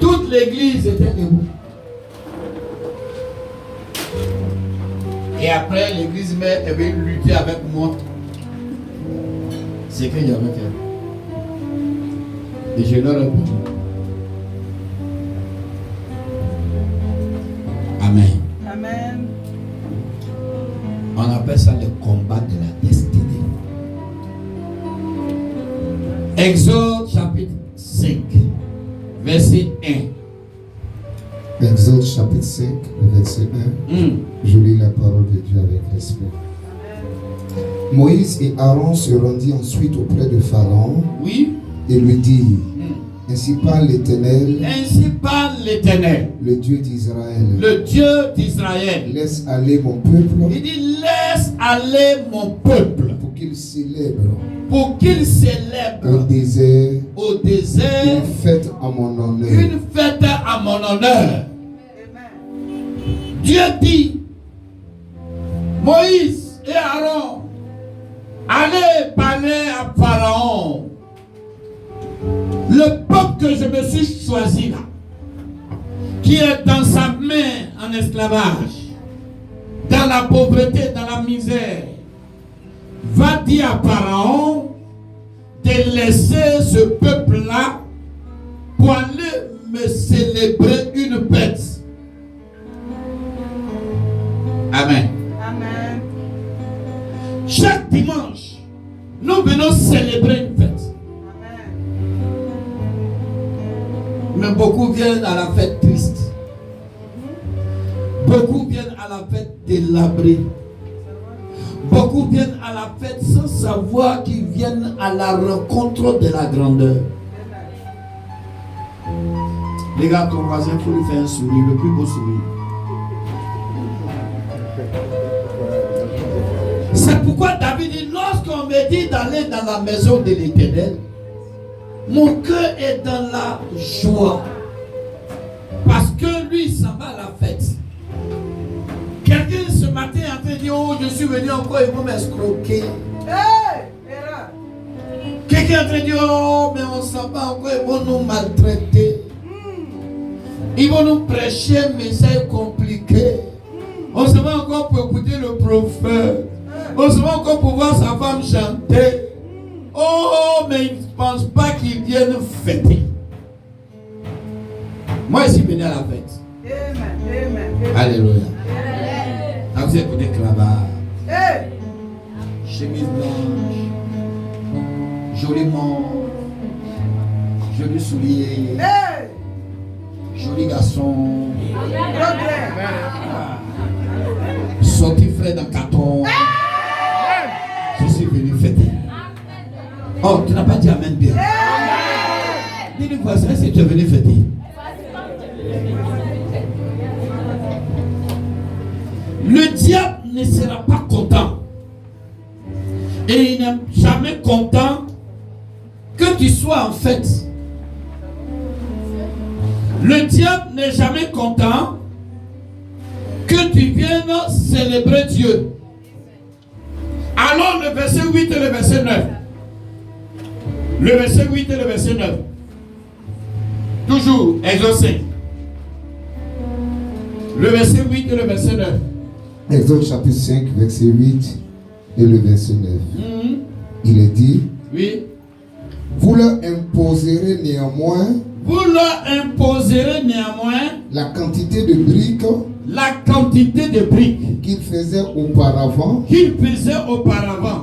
Toute l'église était debout. Et après, l'église mère avait lutté avec moi. C'est qu'il y avait elle. Et je leur ai dit. Amen. Amen. On appelle ça le combat de la destinée. Exode chapitre 5, verset 1. Exode chapitre 5, verset 1. Je lis la parole de Dieu avec respect. Moïse et Aaron se rendirent ensuite auprès de Pharaon. Oui. Et lui dirent, ainsi parle l'Éternel, le Dieu d'Israël. Le Dieu d'Israël. Laisse aller mon peuple. Il dit, laisse aller mon peuple. Pour qu'il célèbre. Pour qu'il célèbre. Au désert. Une fête à mon honneur. Une fête à mon honneur. Dieu dit, Moïse et Aaron, allez parler à Pharaon. Le peuple que je me suis choisi là, qui est dans sa main en esclavage, dans la pauvreté, dans la misère, va dire à Pharaon de laisser ce peuple-là pour aller me célébrer une fête. Amen. Amen. Chaque dimanche, nous venons célébrer une fête. Mais beaucoup viennent à la fête triste. Beaucoup viennent à la fête délabrée. Beaucoup viennent à la fête sans savoir qu'ils viennent à la rencontre de la grandeur. Regarde ton voisin, il faut lui faire un sourire, le plus beau sourire. C'est pourquoi David dit, lorsqu'on me dit d'aller dans la maison de l'Éternel, mon cœur est dans la joie. Parce que lui, il s'en va à la fête. Quelqu'un ce matin est en train de dire, oh, je suis venu encore, ils vont m'escroquer. Quelqu'un est en train de dire, oh, mais on s'en va encore, ils vont nous maltraiter. Ils vont nous prêcher un message compliqué. On se va encore pour écouter le prophète. On se va encore pour voir sa femme chanter. Oh, mais ils ne pensent pas qu'ils viennent fêter. Moi, je suis venu à la fête. Amen. Alléluia. Quand vous écoutez Clava, chemise blanche, joli mont, joli soulier, joli garçon, sorti frais dans le carton. Je suis venu fêter. Oh, tu n'as pas dit amen bien. Dis-lui voisin si tu es venu fêter. Le diable ne sera pas content. Et il n'est jamais content que tu sois en fête. Le diable n'est jamais content que tu viennes célébrer Dieu. Alors le verset 8 et le verset 9. Le verset 8 et le verset 9. Toujours, Exode 5. Le verset 8 et le verset 9. Exode chapitre 5, verset 8 et le verset 9. Il est dit, oui. Vous leur imposerez néanmoins la quantité de briques qu'il faisait auparavant.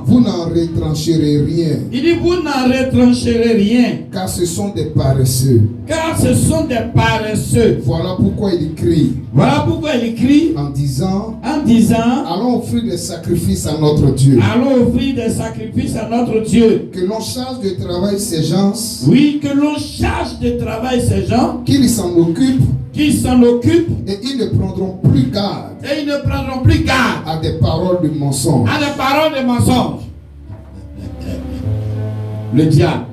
Vous n'en retrancherez rien. Il dit vous n'en retrancherez rien. Car ce sont des paresseux. Voilà pourquoi il écrit. En disant. Allons offrir des sacrifices à notre Dieu. Que l'on charge de travail ces gens. Oui, que l'on charge de travail ces gens. Qu'ils s'en occupent. Et ils ne prendront plus garde. À des paroles de mensonge. Le diable.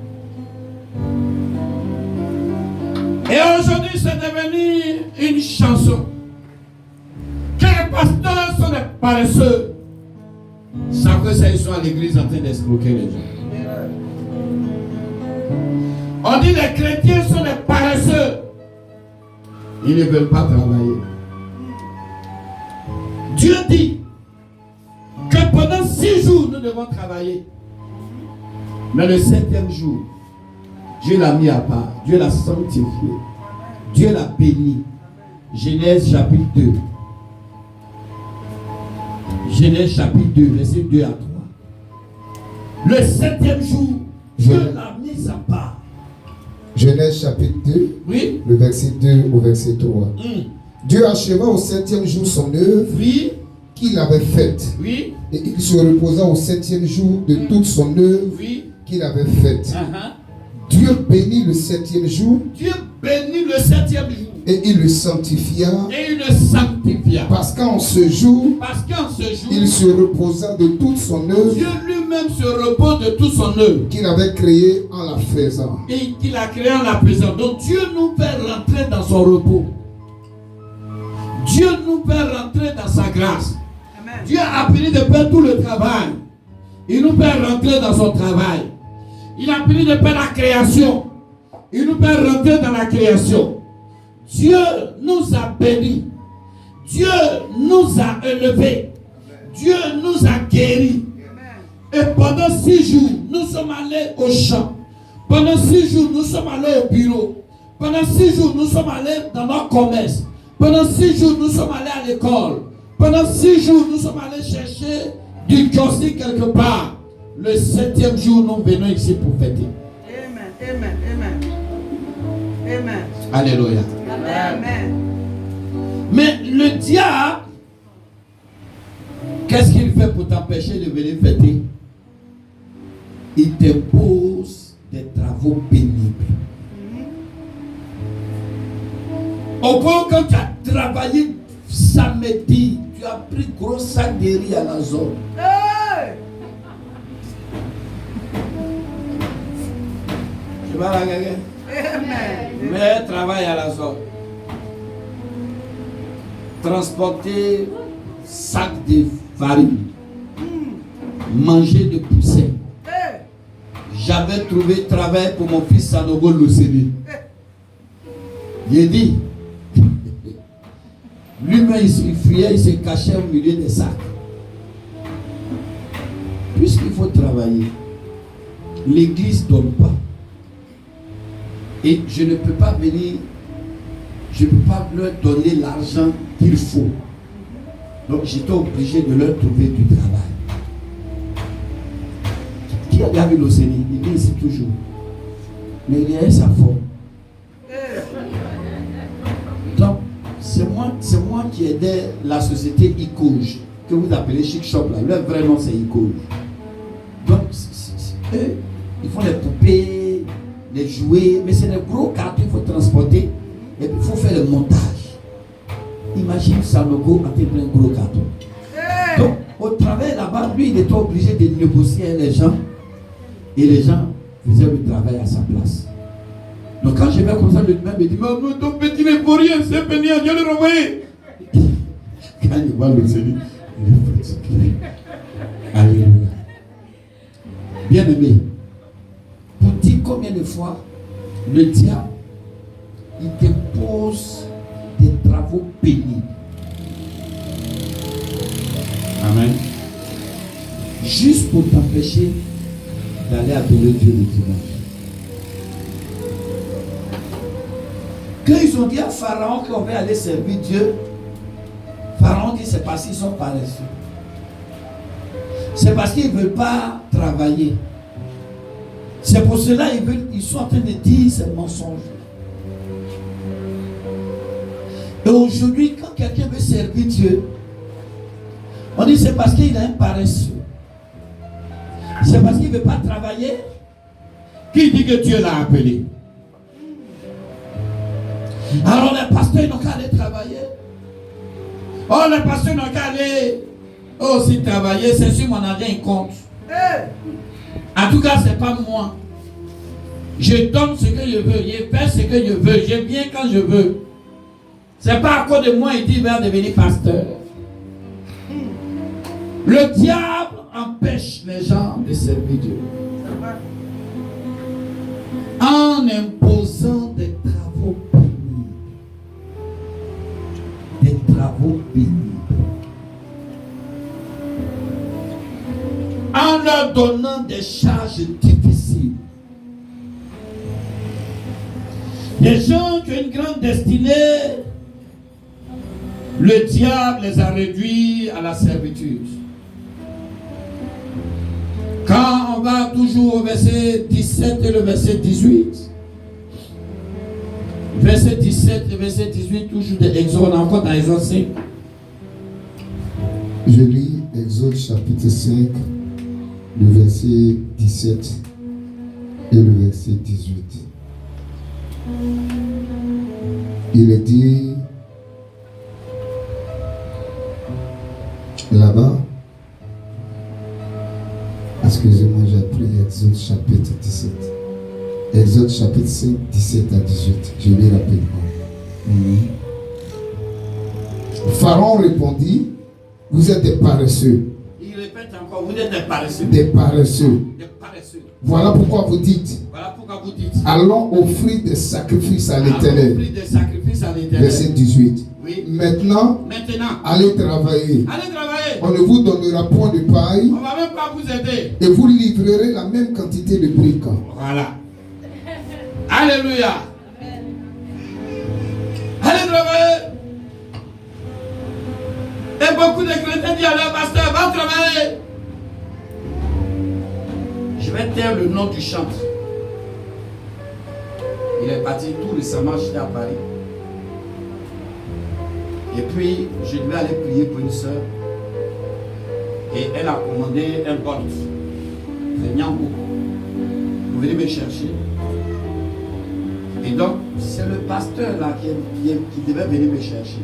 Et aujourd'hui, c'est devenu une chanson. Que les pasteurs sont des paresseux. Sans que ça, ils sont à l'église en train d'escroquer les gens. On dit les chrétiens sont des paresseux. Ils ne veulent pas travailler. Dieu dit que pendant 6 jours, nous devons travailler. Mais le 7e jour, Dieu l'a mis à part. Dieu l'a sanctifié. Dieu l'a béni. Genèse chapitre 2. Genèse chapitre 2, verset 2 à 3. Le 7e jour, Dieu l'a mis à part. Genèse chapitre 2, oui. Le verset 2 au verset 3. Dieu acheva au 7e jour son œuvre, oui, qu'il avait faite. Oui. Et il se reposa au 7e jour de toute son œuvre, oui, qu'il avait faite. Dieu bénit le 7e jour. Dieu bénit le 7e jour. Et il le sanctifia. Et il le sanctifia. Parce qu'en ce jour, il se reposa de toute son œuvre. Dieu lui-même se repose de toute son œuvre. Qu'il avait créé en la faisant. Et qu'il a créé en la faisant. Donc Dieu nous fait rentrer dans son repos. Dieu nous fait rentrer dans sa grâce. Amen. Dieu a fini de faire tout le travail. Il nous fait rentrer dans son travail. Il a fini de faire la création. Il nous fait rentrer dans la création. Dieu nous a bénis. Dieu nous a élevés. Dieu nous a guéris. Et pendant 6 jours, nous sommes allés au champ. Pendant 6 jours, nous sommes allés au bureau. Pendant 6 jours, nous sommes allés dans notre commerce. Pendant 6 jours, nous sommes allés à l'école. Pendant 6 jours, nous sommes allés chercher du kiosque quelque part. Le 7e jour, nous venons ici pour fêter. Amen, amen, amen. Amen. Alléluia. Amen. Mais le diable, qu'est-ce qu'il fait pour t'empêcher de venir fêter? Il t'impose des travaux pénibles. Au point où quand tu as travaillé samedi, tu as pris gros sac de riz à la zone. Hey! Tu vas la gagner? Amen. Mais travaille à la zone. Transporter sac de farine. Manger de poussin. Hey! J'avais trouvé travail pour mon fils Sanogo Luceni. J'ai dit, lui-même il fuyait, il se cachait au milieu des sacs. Puisqu'il faut travailler, l'église ne donne pas. Et je ne peux pas venir, je ne peux pas leur donner l'argent qu'il faut. Donc j'étais obligé de leur trouver du travail. Qui a regardé l'Océanie? Il vient ici toujours. Mais il a sa forme. Donc, c'est moi qui aidais la société ICOJ, que vous appelez Chic Shop là. Leur vrai nom c'est ICOJ. Donc, eux, ils font les poupées, les jouets, mais c'est des gros cartons qu'il faut transporter et puis il faut faire le montage. Imagine Sanogo a fait un gros carton. Donc, au travail là-bas, lui, il était obligé de négocier avec les gens et les gens faisaient le travail à sa place. Donc quand je vais comme ça, le même me dit, mais ton petit n'est pour rien, c'est béni, Dieu le renvoyer. Quand il voit le Seigneur, il est fatigué. Alléluia. Bien aimé, pour dire combien de fois le diable, il te pose des travaux pénibles. Amen. Juste pour t'empêcher d'aller adorer Dieu le dimanche. Quand ils ont dit à Pharaon qu'on va aller servir Dieu, Pharaon dit c'est parce qu'ils sont paresseux. C'est parce qu'ils ne veulent pas travailler. C'est pour cela qu'ils sont en train de dire ces mensonges. Et aujourd'hui, quand quelqu'un veut servir Dieu, on dit c'est parce qu'il a un paresseux. C'est parce qu'il ne veut pas travailler. Qui dit que Dieu l'a appelé? Alors les pasteurs n'ont qu'à aller travailler. Oh, les pasteurs n'ont qu'à aller aussi travailler. C'est sûr mon argent il compte. En tout cas, c'est pas moi. Je donne ce que je veux. Je fais ce que je veux. Je viens quand je veux. C'est pas à cause de moi il dit il va devenir pasteur. Le diable empêche les gens de servir Dieu. En imposant des travaux pénibles. leur donnant des charges difficiles. Des gens qui ont une grande destinée, le diable les a réduits à la servitude. Quand on va toujours au verset 17 et le verset 18, verset 17 et verset 18, toujours de Exode, encore dans Exode 5. Je lis Exode chapitre 5, le verset 17 et le verset 18. Il est dit là-bas, excusez-moi, j'ai pris Exode chapitre 17. Exode chapitre 5, 17 à 18. Je lis rapidement. Pharaon répondit, vous êtes des paresseux. Il répète encore, vous êtes des paresseux. Des paresseux. Des paresseux. Voilà pourquoi vous dites, allons offrir des sacrifices à l'Éternel. Verset 18. Oui. Maintenant, allez travailler. On ne vous donnera point de paille. On va même pas vous aider. Et vous livrerez la même quantité de briques. Voilà. Alléluia. Allez travailler. Et beaucoup de chrétiens disent à leur pasteur, va travailler. Je vais taire le nom du chantre. Il est parti tout récemment, j'étais à Paris. Et puis, je devais aller prier pour une soeur. Et elle a commandé un bolt. C'est Nyambo. Vous venez me chercher. Et donc, c'est le pasteur là qui devait venir me chercher.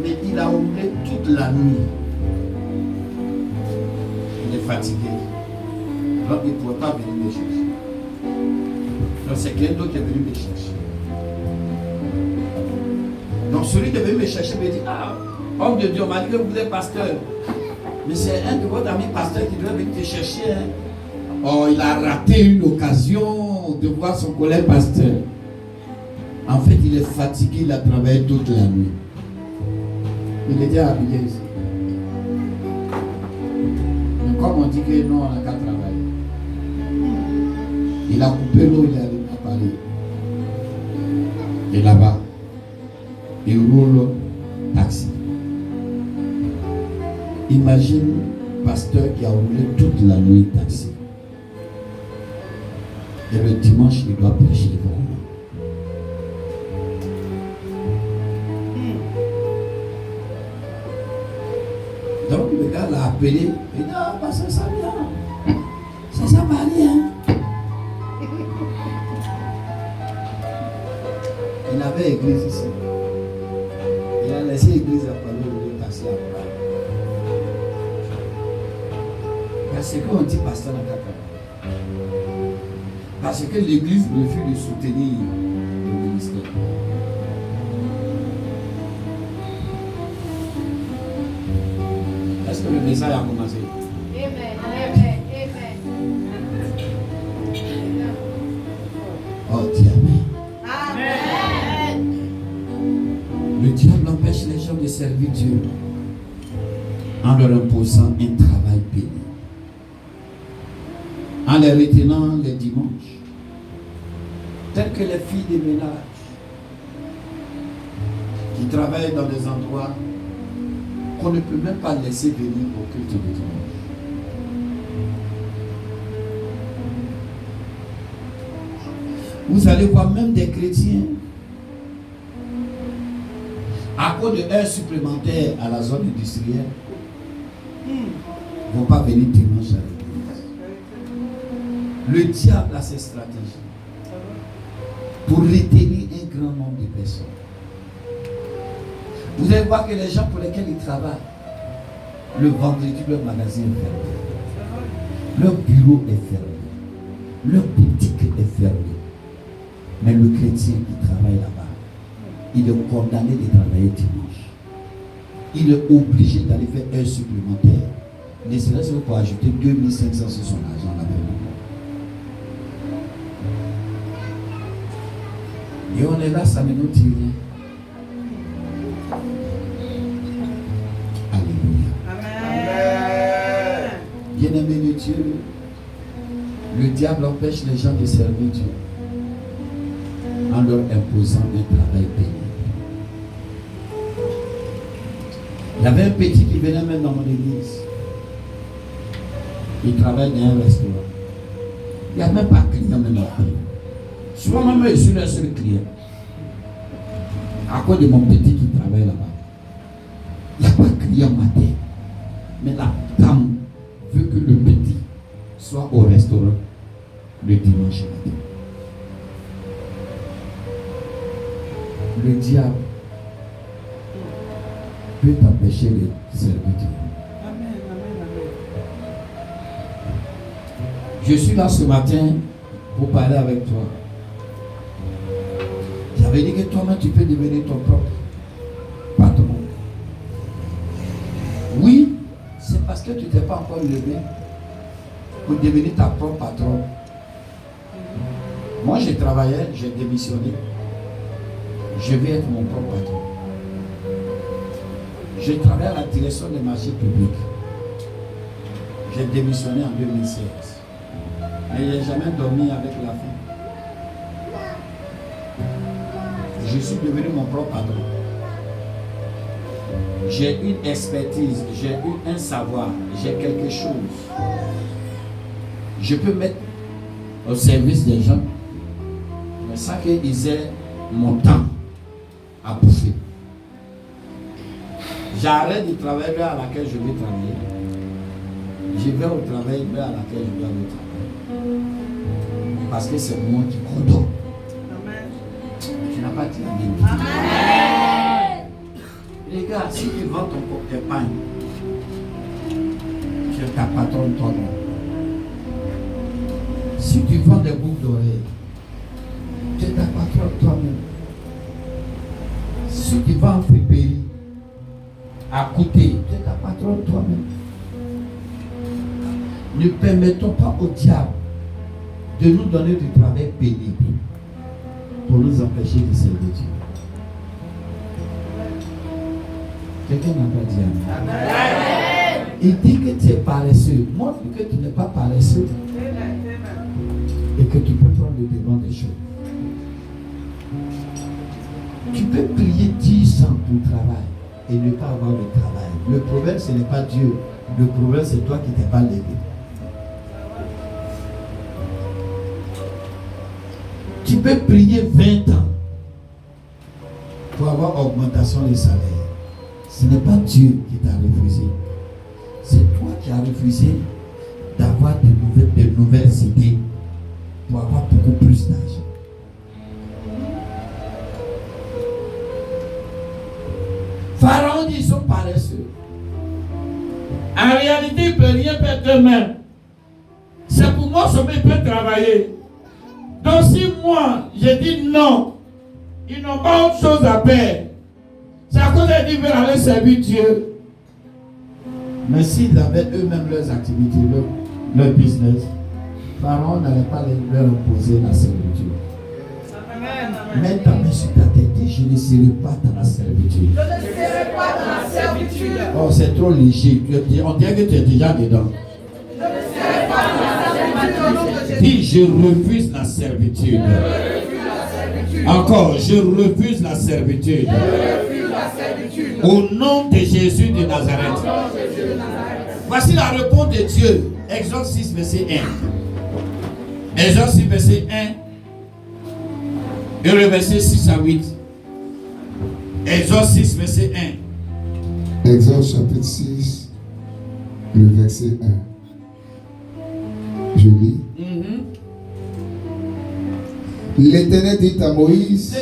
Mais il a roulé toute la nuit. Il est fatigué. Donc, il ne pouvait pas venir me chercher. Donc, c'est quelqu'un d'autre qui est venu me chercher. Donc, celui qui est venu me chercher me dit, ah, homme de Dieu, on m'a dit que vous êtes pasteur. Mais c'est un de vos amis pasteurs qui devait venir te chercher. Hein. Oh, il a raté une occasion de voir son collègue pasteur. En fait, il est fatigué, il a travaillé toute la nuit. Il était habillé ici. Mais comme on dit que non, on n'a qu'à travailler. Il a coupé l'eau, il est allé à Paris. Et là-bas, il roule taxi. Imagine pasteur qui a roulé toute la nuit taxi. Et le dimanche, il doit prêcher vraiment. Donc le gars l'a appelé. Il dit, ah, pasteur, ça vient. Ça va aller, hein. Il avait église ici. Il a laissé l'église à Paris, il est passé à Paris. Parce qu'on dit pasteur dans la parce que l'église refuse de soutenir le ministère. Est-ce que le message a commencé? Amen. Amen. Amen. Oh, dis Amen. Amen. Le diable empêche les gens de servir Dieu en leur imposant un travail béni, en les retenant les dimanches, telles que les filles de ménage qui travaillent dans des endroits qu'on ne peut même pas laisser venir au culte de dimanche. Vous allez voir même des chrétiens, à cause de heures supplémentaires à la zone industrielle, ne vont pas venir dimanche à l'église. Le diable a ses stratégies pour retenir un grand nombre de personnes. Vous allez voir que les gens pour lesquels ils travaillent, le vendredi, leur magasin est fermé, leur bureau est fermé, leur boutique est fermée. Mais le chrétien qui travaille là-bas, il est condamné de travailler dimanche. Il est obligé d'aller faire heures supplémentaires. Ne serait-ce que pour ajouter 2500 sur son argent là-bas. Et on est là, ça ne nous dit rien. Alléluia. Amen. Bien-aimé de Dieu, le diable empêche les gens de servir Dieu en leur imposant un travail pénible. Il y avait un petit qui venait même dans mon église. Il travaille dans un restaurant. Il n'y a même pas de client même après. Souvent même je suis le seul client. À cause de mon petit qui travaille là-bas. Il n'y a pas de client matin. Mais la dame veut que le petit soit au restaurant le dimanche matin. Le diable peut t'empêcher de servir Dieu. Amen, amen, amen. Je suis là ce matin pour parler avec toi. J'avais dit que toi-même tu peux devenir ton propre patron. Oui, c'est parce que tu ne t'es pas encore levé pour devenir ta propre patron. Moi j'ai travaillé, j'ai démissionné. Je vais être mon propre patron. J'ai travaillé à la direction des marchés publics. J'ai démissionné en 2016. Mais je n'ai jamais dormi avec la faim. Je suis devenu mon propre patron. J'ai une expertise, j'ai eu un savoir, j'ai quelque chose. Je peux mettre au service des gens, mais sans qu'ils aient mon temps à bouffer. J'arrête du travail vers laquelle je vais travailler. Je vais au travail vers laquelle je dois aller travailler. Parce que c'est moi qui coordonne. Tu n'as pas dit la Bible. Les gars, si tu vends ton porte-épargne, tu es ta patronne toi-même. Si tu vends des boucles d'oreilles, tu es ta patronne toi-même. Si tu vends en friperie, à côté, tu es ta patronne toi-même. Ne permettons pas au diable de nous donner du travail pénible pour nous empêcher de servir Dieu. Quelqu'un n'a pas dit amen. Il dit que tu es paresseux. Montre que tu n'es pas paresseux. Et que tu peux prendre le devant des choses. Tu peux prier 10 ans pour travail et ne pas avoir de travail. Le problème, ce n'est pas Dieu. Le problème, c'est toi qui ne t'es pas levé. Tu peux prier 20 ans pour avoir augmentation de salaire. Ce n'est pas Dieu qui t'a refusé. C'est toi qui as refusé d'avoir de nouvelles idées pour avoir beaucoup plus d'argent. Pharaon dit ils sont paresseux. En réalité, il ne peut rien faire demain. C'est pour moi que il peut travailler. Donc si moi, j'ai dit non, ils n'ont pas autre chose à faire. C'est à cause qu'ils veulent aller servir Dieu. Mais s'ils avaient eux-mêmes leurs activités, leur business, Pharaon n'allait pas leur imposer la servitude. Mets ta main sur ta tête et je ne serai pas dans la servitude. Je ne serai pas dans la servitude. Oh, c'est trop léger. On dirait que tu es déjà dedans. Je ne serai pas dans la servitude. Dis, je refuse la servitude. Encore, je refuse la servitude. Au nom de Jésus de Nazareth. Voici la réponse de Dieu. Exode 6, verset 1. Exode 6, verset 1. Et le verset 6 à 8. Exode 6, verset 1. Exode chapitre 6, le verset 1. Je lis. L'Éternel dit à Moïse,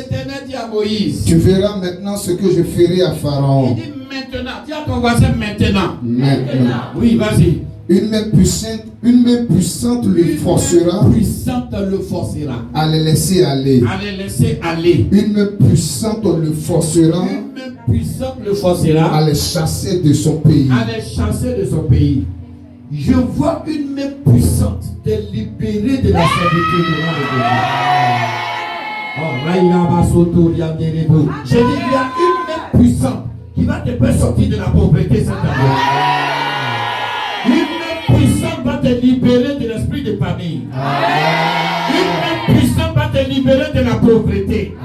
tu verras maintenant ce que je ferai à Pharaon. Il dit maintenant. Dis à ton voisin maintenant. Maintenant. Oui, vas-y. Une main puissante le forcera. À les laisser aller. Une main puissante le forcera. À les chasser de son pays. Je vois une main puissante te libérer de la servitude au nom de Dieu. Je dis, il y a une main puissante qui va te faire sortir de la pauvreté cette année. Une main puissante te libérer de l'esprit de famille. Une main puissante va te libérer de la pauvreté.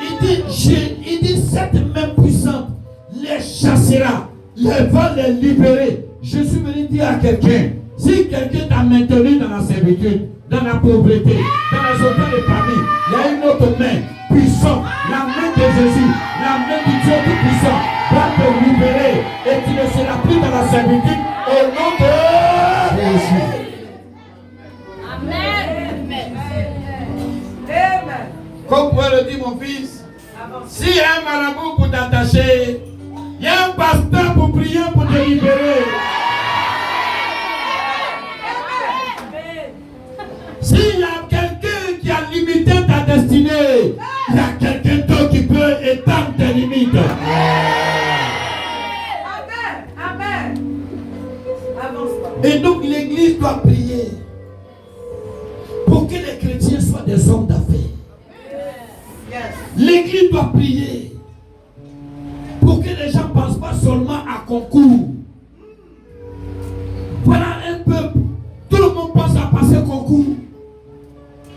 Il dit, cette main puissante les chassera, les va les libérer. Je suis venu dire à quelqu'un, si quelqu'un t'a maintenu dans la servitude, dans la pauvreté, dans la zone de famille, il y a une autre main puissante, la main de Jésus, la main du Dieu tout-puissant, va te libérer et tu ne seras plus dans la servitude au nom de Jésus. Amen. Comme vous pouvez le dire, mon fils, s'il y a un marabout pour t'attacher, il y a un pasteur pour prier pour te libérer. S'il y a quelqu'un qui a limité ta destinée, il y a quelqu'un d'autre qui peut étendre tes limites. Amen. Et donc l'église doit prier pour que les chrétiens soient des hommes d'affaires. L'église doit prier pour que les gens ne pensent pas seulement à concours. Voilà un peuple, tout le monde pense à passer concours.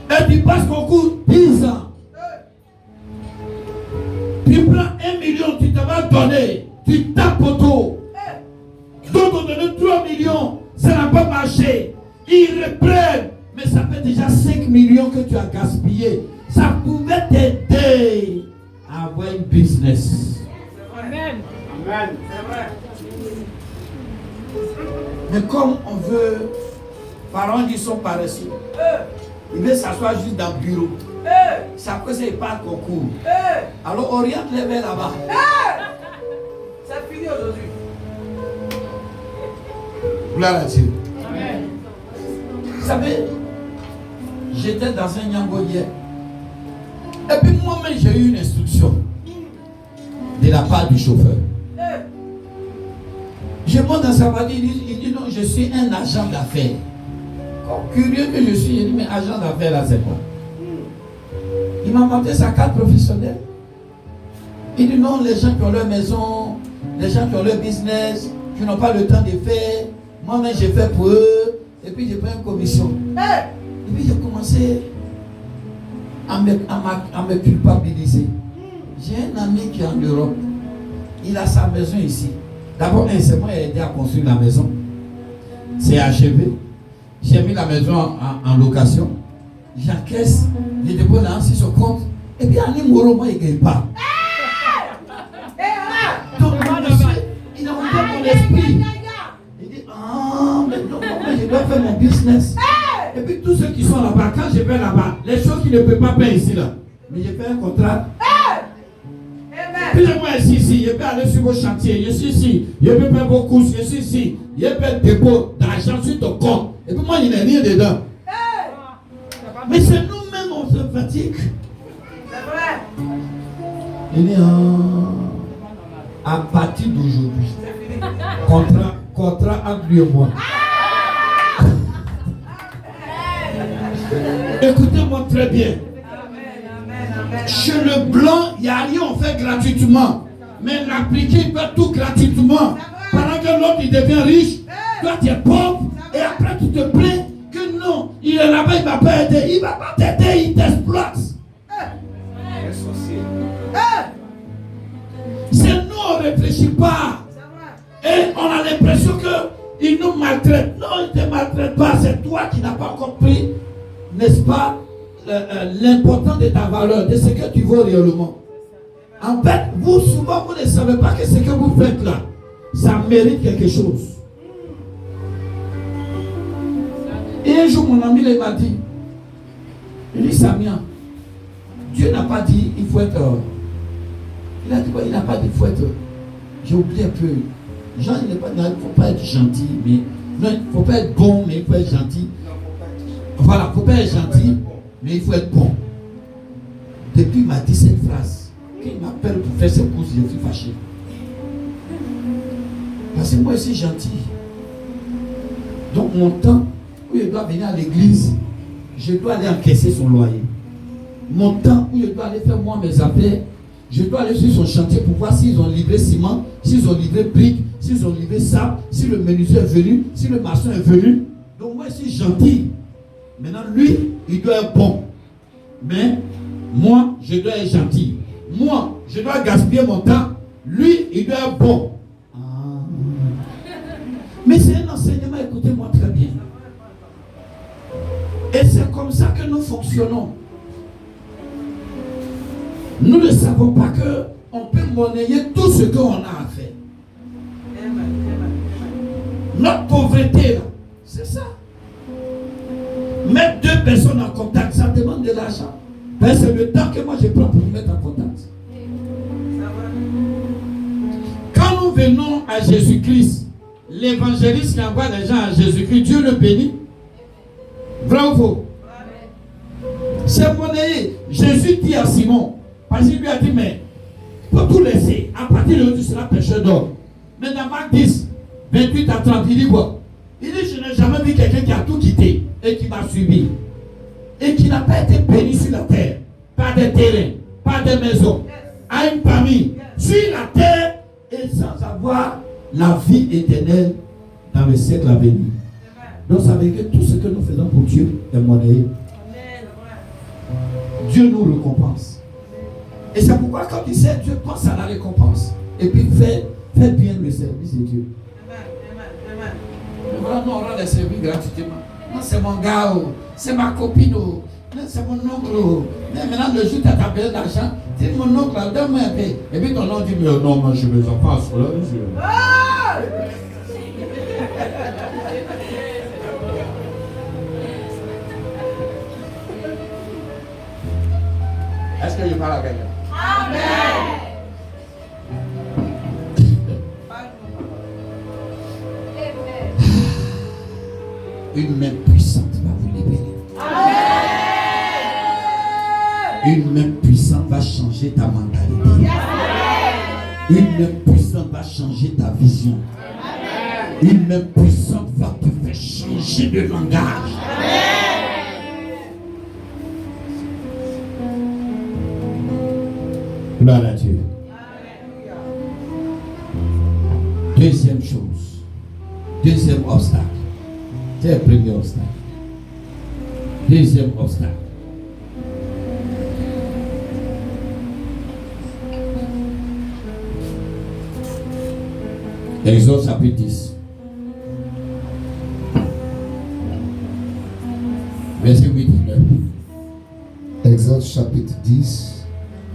Et tu passes concours 10 ans. Tu prends 1 million, tu te vas donner, tu tapes autour. D'autres ont donné 3 millions, ça n'a pas marché. Ils reprennent, mais ça fait déjà 5 millions que tu as gaspillé. Ça pouvait t'aider à avoir une business. Amen. C'est vrai. Mais comme on veut, parents qui sont paresseux, ils veulent s'asseoir juste dans le bureau. C'est après ça, ils partent concours. Alors oriente-les vers là-bas. C'est fini aujourd'hui. Gloire à Dieu. Amen. Vous savez, j'étais dans un Nyango hier. Et puis moi-même, j'ai eu une instruction de la part du chauffeur. Je monte dans sa voiture, il dit non, je suis un agent d'affaires. Comme curieux que je suis, il dit mais agent d'affaires là c'est quoi? Il m'a montré sa carte professionnelle. Il dit non, les gens qui ont leur maison, les gens qui ont leur business, qui n'ont pas le temps de faire, moi-même j'ai fait pour eux, et puis j'ai pris une commission. Et puis j'ai commencé à me culpabiliser. J'ai un ami qui est en Europe, il a sa maison ici. D'abord, c'est moi qui ai aidé à construire la maison. C'est achevé. J'ai mis la maison en location. J'encaisse les dépôts là sur son compte. Et puis, Annie Moro, moi, il ne gagne pas. Donc, il a ouvert mon esprit. Il dit, ah, maintenant, je dois faire mon business. Et puis, tous ceux qui sont là-bas, quand je vais là-bas, les choses qu'ils ne peuvent pas payer ici, là, mais j'ai fait un contrat. Puis moi ici, je peux aller sur vos chantiers, je suis ici, je peux faire vos courses, je suis ici, je peux faire dépôt d'argent sur ton compte. Et puis moi, il n'y a rien dedans. Mais c'est nous-mêmes, on se fatigue. C'est vrai. Il dit, à partir d'aujourd'hui, contrat entre lui et moi. Écoutez-moi très bien. Chez le blanc, il n'y a rien, on fait gratuitement. Mais l'appliqué, il fait tout gratuitement. Pendant que l'autre, il devient riche, toi, tu es pauvre. Et après, tu te plains que non, il est là-bas, il ne va pas aider. Il ne va pas t'aider, il t'exploite. C'est nous, on ne réfléchit pas. Et on a l'impression qu'il nous maltraite. Non, il ne te maltraite pas. C'est toi qui n'as pas compris, n'est-ce pas, l'importance de ta valeur, de ce que tu vaux réellement. En fait, vous souvent, vous ne savez pas que ce que vous faites là, ça mérite quelque chose. Et un jour, mon ami il m'a dit, il dit, Samia, Dieu n'a pas dit, il faut être... il a dit quoi? Il n'a pas dit, il faut être... J'ai oublié un peu. Jean, il ne faut pas être gentil, mais... Non, il ne faut pas être bon, mais il faut être gentil. Voilà, il ne faut pas être gentil, mais il faut être bon. Depuis, il m'a dit cette phrase. Quand il m'appelle pour faire ses courses, je suis fâché. Parce que moi, je suis gentil. Donc, mon temps, où je dois venir à l'église, je dois aller encaisser son loyer. Mon temps, où je dois aller faire moi mes affaires, je dois aller sur son chantier pour voir s'ils ont livré ciment, s'ils ont livré briques, s'ils ont livré sable, si le menuisier est venu, si le maçon est venu. Donc moi je suis gentil. Maintenant lui, il doit être bon. Mais moi, je dois être gentil. Moi, je dois gaspiller mon temps. Lui, il doit être bon. Ah. Mais c'est un enseignement, écoutez-moi très bien. Et c'est comme ça que nous fonctionnons. Nous ne savons pas qu'on peut monnayer tout ce qu'on a à faire. Notre pauvreté, là, c'est ça. Mettre deux personnes en contact, ça demande de l'argent. Ben, c'est le temps que moi je prends pour vous mettre en contact. Quand nous venons à Jésus-Christ, l'évangéliste qui envoie les gens à Jésus-Christ, Dieu le bénit. Vrai ou faux? C'est monnayé. Jésus dit à Simon, parce qu'il lui a dit, mais pour tout laisser, à partir de aujourd'hui, tu seras pécheur d'homme. Mais dans Marc 10, 28 à 30, il dit quoi? Il dit, je n'ai jamais vu quelqu'un qui a tout quitté et qui m'a suivi. Et qui n'a pas été béni sur la terre, par des terrains, par des maisons, à une famille, sur la terre et sans avoir la vie éternelle dans le siècle à venir. Donc ça veut dire que tout ce que nous faisons pour Dieu est monnayé. Dieu nous récompense. Et c'est pourquoi quand tu sais, Dieu pense à la récompense. Et puis fais bien le service de Dieu. Mais voilà, nous on rend les services gratuitement. Non, c'est mon gars, oh. C'est ma copine, oh. Non, c'est mon oncle. Oh. Mais maintenant, le jour où tu as besoin d'argent, dis mon oncle, donne-moi un peu. Et puis ton oncle dit, mais non, moi je ne me sens pas à ce là. Est-ce que je parle à quelqu'un? Amen. Une main puissante va vous libérer. Amen. Une main puissante va changer ta mentalité. Amen. Une main puissante va changer ta vision. Amen. Une main puissante va te faire changer de langage. Amen. Gloire à Dieu. Deuxième chose. Deuxième obstacle. C'est le premier obstacle. Deuxième obstacle. Exode chapitre 10. Verset 8 et 9. Exode chapitre 10,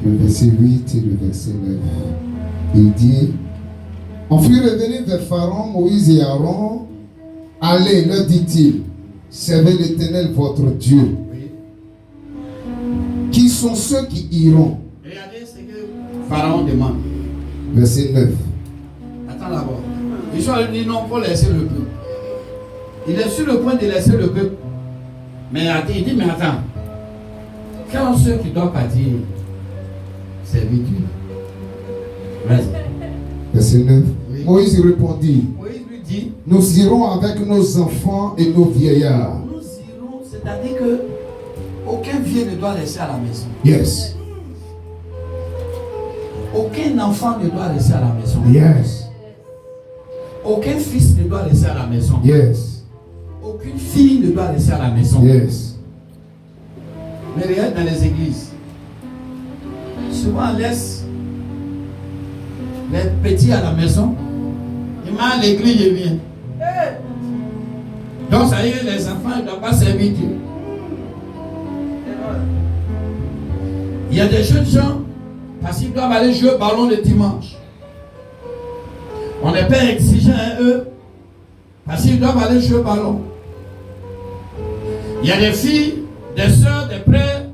le verset 8 et le verset 9. Il dit, on fut revenu vers Pharaon, Moïse et Aaron. Allez, leur dit-il, servez l'Éternel votre Dieu. Oui. Qui sont ceux qui iront? Regardez ce que Pharaon demande. Verset 9. Attends d'abord. Ils sont allés dire non pour laisser le peuple. Il est sur le point de laisser le peuple. Mais il dit, mais attends. Quels sont ceux qui doivent partir servir Dieu? Vas-y. Verset 9. Oui. Moïse répondit. Nous irons avec nos enfants et nos vieillards. Nous irons, c'est-à-dire que aucun vieux ne doit rester à la maison. Yes. Aucun enfant ne doit rester à la maison. Yes. Aucun fils ne doit rester à la maison. Yes. Aucune fille ne doit rester à la maison. Yes. Mais regarde dans les églises. Souvent on laisse les petits à la maison. Et moi à l'église je viens. Donc ça y est, les enfants ne doivent pas servir Dieu. Il y a des jeunes gens, parce qu'ils doivent aller jouer au ballon le dimanche. On n'est pas exigeant à eux, parce qu'ils doivent aller jouer au ballon. Il y a des filles, des soeurs, des frères,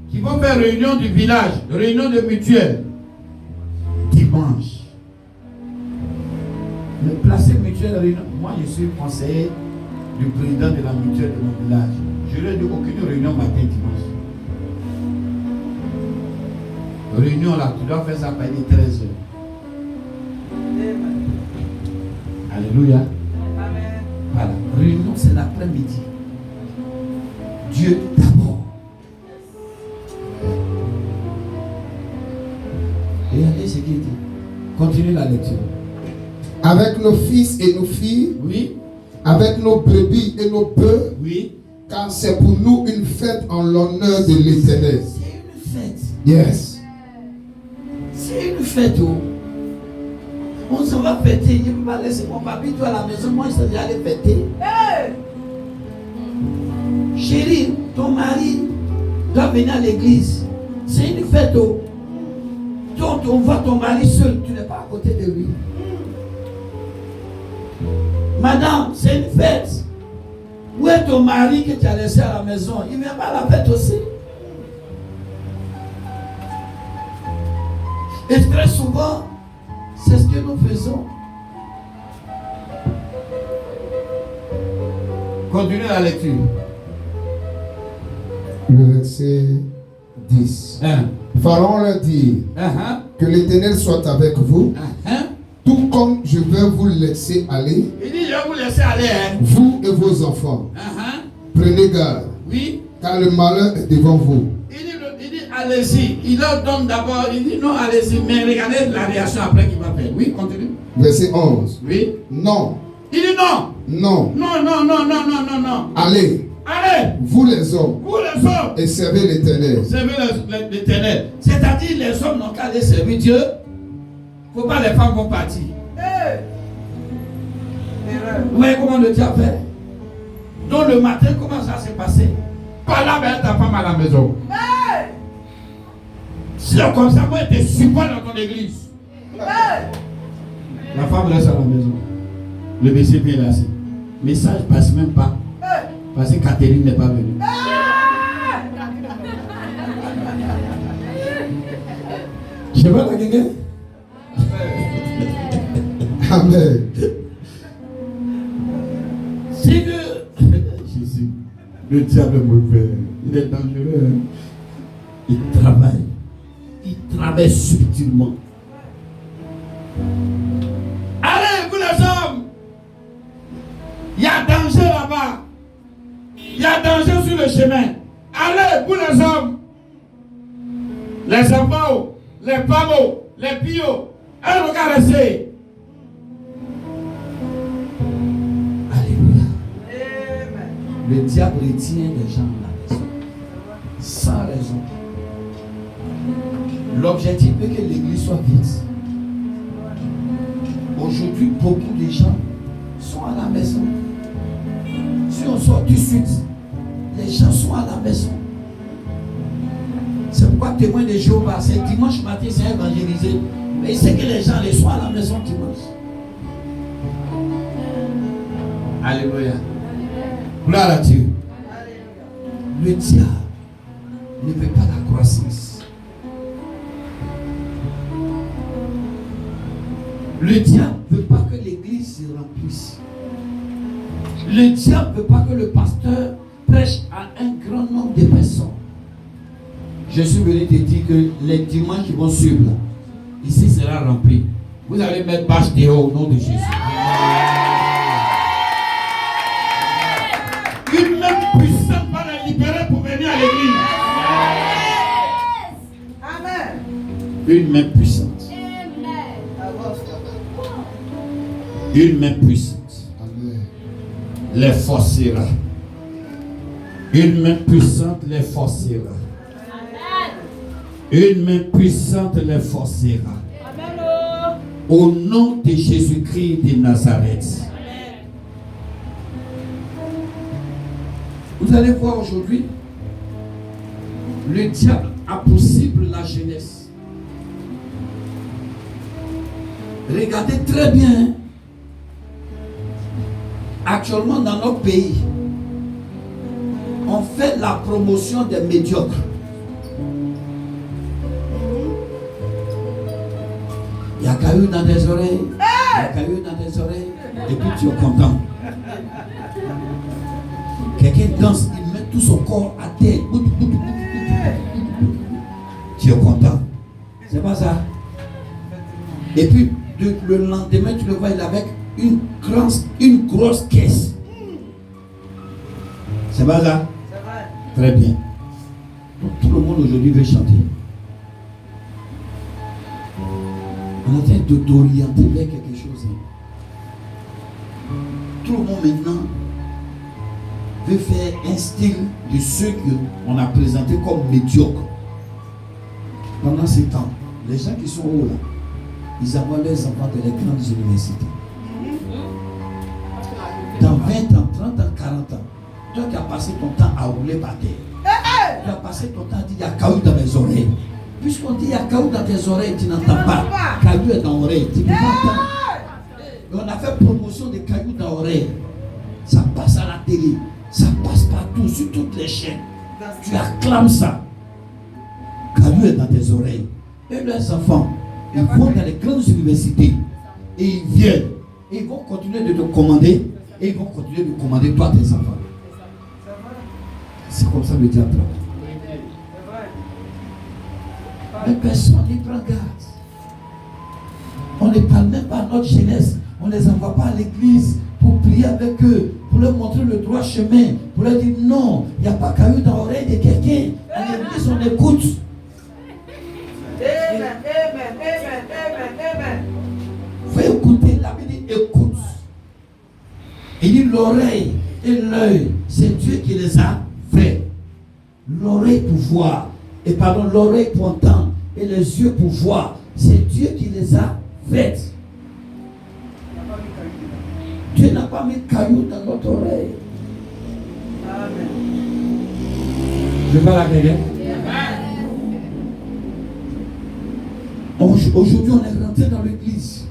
qui vont faire réunion du village, réunion de mutuelle, dimanche. Le placer mutuelle réunion. Moi, je suis conseiller du président de la mutuelle de mon village. Je lui ai dit aucune réunion matin dimanche. Réunion là, tu dois faire ça à partir de 13h. Alléluia. Amen. Voilà. Réunion, c'est l'après-midi. Dieu d'abord. qui dit. Continue la lecture. Avec nos fils et nos filles, oui. Avec nos brebis et nos bœufs, oui. Car c'est pour nous une fête en l'honneur de l'Éternel. C'est une fête. Yes. C'est une fête. Oh. On s'en va fêter. Je ne peux pas laisser mon papy toi à la maison. Moi, je suis allé fêter. Hey! Chérie, ton mari doit venir à l'église. C'est une fête. Oh. On voit ton mari seul. Tu n'es pas à côté de lui. Madame, c'est une fête. Où est ton mari que tu as laissé à la maison? Il ne vient pas à la fête aussi. Et très souvent, c'est ce que nous faisons. Continuez la lecture. Le verset 10. Pharaon leur dit que l'Éternel soit avec vous. Tout comme je vais vous laisser aller. Il dit, je vais vous laisser aller. Vous et vos enfants. Prenez garde. Oui. Car le malheur est devant vous. Il dit allez-y. Il leur donne d'abord. Il dit non, allez-y. Mais regardez la réaction après qu'il va faire. Oui, continue. Verset 11. Oui. Non. Il dit non. Non. Non, non, non, non, non, non, non. Allez. Allez. Vous les hommes. Vous les hommes. Et servez l'Éternel. Servez l'Éternel. C'est-à-dire les hommes n'ont qu'à aller servir Dieu. Il ne faut pas les femmes vont partir. Vous voyez comment le diable fait? Donc le matin, comment ça s'est passé? Pas là, mais ta femme à la maison. Si comme ça, moi, tu supportes dans ton église. La femme reste à la maison. Le monsieur vient là. Le message ne passe même pas. Parce que Catherine n'est pas venue. Je sais pas la quelqu'un. Amen. C'est que Jésus, le diable me fait. Il est dangereux. Il travaille. Il travaille subtilement. Allez, vous les hommes. Il y a danger là-bas. Il y a danger sur le chemin. Allez, vous les hommes. Les enfants, les femmes, les pios. Allez, vous caressez. Le diable retient les gens à la maison. Sans raison. L'objectif est que l'église soit vide. Aujourd'hui, beaucoup de gens sont à la maison. Si on sort tout de suite, les gens sont à la maison. C'est pourquoi témoin de Jéhovah, c'est dimanche matin, c'est évangélisé. Mais c'est que les gens les sont à la maison dimanche. Alléluia. Gloire à Dieu. Le diable ne veut pas la croissance. Le diable ne veut pas que l'église se remplisse. Le diable ne veut pas que le pasteur prêche à un grand nombre de personnes. Je suis venu te dire que les dimanches qui vont suivre, là, ici sera rempli. Vous allez mettre bâche dehors au nom de Jésus. Une main puissante va les libérer pour venir à l'église. Amen. Une main puissante. Une main puissante. Amen. Les forcera. Une main puissante les forcera. Une main puissante les forcera. Amen. Au nom de Jésus-Christ de Nazareth. Vous allez voir aujourd'hui, le diable a possible la jeunesse. Regardez très bien. Actuellement dans notre pays, on fait la promotion des médiocres. Il y a caillou dans tes oreilles. Il y a caillou dans tes oreilles. Et puis tu es content. Quelqu'un danse, il met tout son corps à terre. Tu es content. C'est pas ça. Et puis le lendemain, tu le vois, il est avec une grosse caisse. C'est pas ça? Très bien. Donc tout le monde aujourd'hui veut chanter. On est en train d'orienter vers quelque chose. Tout le monde maintenant veut faire un style de ceux qu'on a présentés comme médiocres. Pendant ces temps, les gens qui sont hauts là, ils envoient leurs enfants dans les grandes universités. Dans 20 ans, 30 ans, 40 ans, toi qui as passé ton temps à rouler par terre, tu as passé ton temps à dire il y a caillou dans mes oreilles. Puisqu'on dit il y a caillou dans tes oreilles, tu n'entends pas. Caillou est dans l'oreille, tu ne peux pas entendre. Et on a fait promotion de cailloux dans l'oreille. Ça passe à la télé, ça passe partout, sur toutes les chaînes. Tu acclames ça. Caillou est dans tes oreilles. Et leurs enfants, ils vont dans les grandes universités. Et ils viennent. Et ils vont continuer de te commander. Et ils vont continuer de commander toi, tes enfants. C'est comme ça le diable travaille. Mais personne n'y prend garde. On ne parle même pas à notre jeunesse. On ne les envoie pas à l'église pour prier avec eux, pour leur montrer le droit chemin, pour leur dire non, il n'y a pas caillou dans l'oreille de quelqu'un. À l'église, on écoute. Amen, amen, amen, amen, amen. Faut écouter, la Bible dit écoute. Il dit l'oreille et l'œil, c'est Dieu qui les a faits. L'oreille pour voir, et pardon, l'oreille pour entendre, et les yeux pour voir, c'est Dieu qui les a faits. Dieu n'a pas mis caillou dans notre oreille. Amen. Je parle à quelqu'un. Aujourd'hui, on est rentré dans l'église.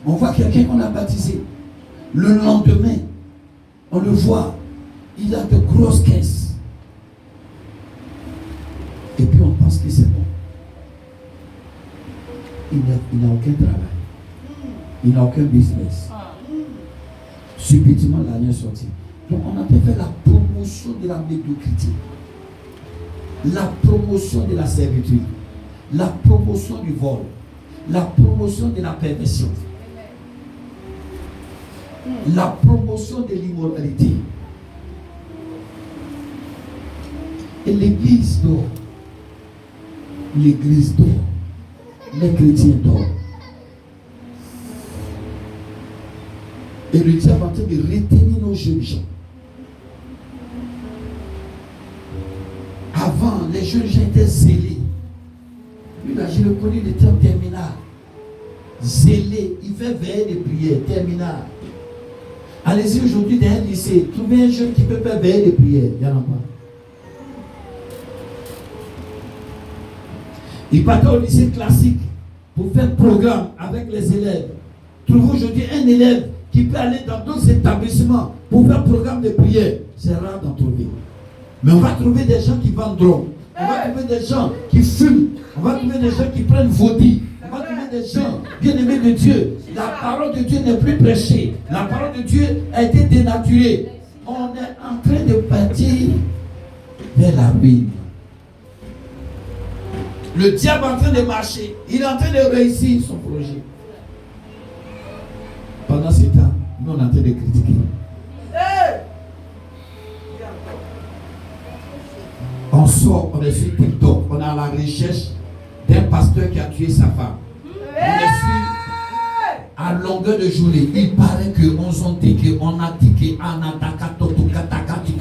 On voit quelqu'un qu'on a baptisé. Le lendemain, on le voit. Il a de grosses caisses. Et puis on pense que c'est bon. Il n'a aucun travail. Il n'a aucun business. Subitement, l'année est sortie. Donc on a fait la promotion de la médiocrité. La promotion de la servitude. La promotion du vol. La promotion de la perversion. La promotion de l'immoralité. Et l'église dort. L'église dort. Les chrétiens dorment. Et le diable est en train de retenir nos jeunes gens. Avant, les jeunes gens étaient zélés. Lui là, je le connais, il était en terminal. Zélé, il fait veiller des prières, terminal. Allez-y aujourd'hui dans un lycée, trouvez un jeune qui peut faire veiller des prières. Il n'y en a pas. Il partait au lycée classique pour faire programme avec les élèves. Trouvez aujourd'hui un élève qui peut aller dans d'autres établissements pour faire programme de prière. C'est rare d'en trouver. Mais on va trouver des gens qui vendent drogue. On va trouver des gens qui fument. On va trouver des gens qui prennent vaudis. On va trouver des gens bien-aimés de Dieu. La parole de Dieu n'est plus prêchée. La parole de Dieu a été dénaturée. On est en train de partir vers la ruine. Le diable est en train de marcher. Il est en train de réussir son projet. Pendant ce temps, nous on est en train de critiquer. On sort, on est sur TikTok, on est à la recherche d'un pasteur qui a tué sa femme. On est sur à longueur de journée. Il paraît qu'on a dit qu'on a dit qu'on a dit.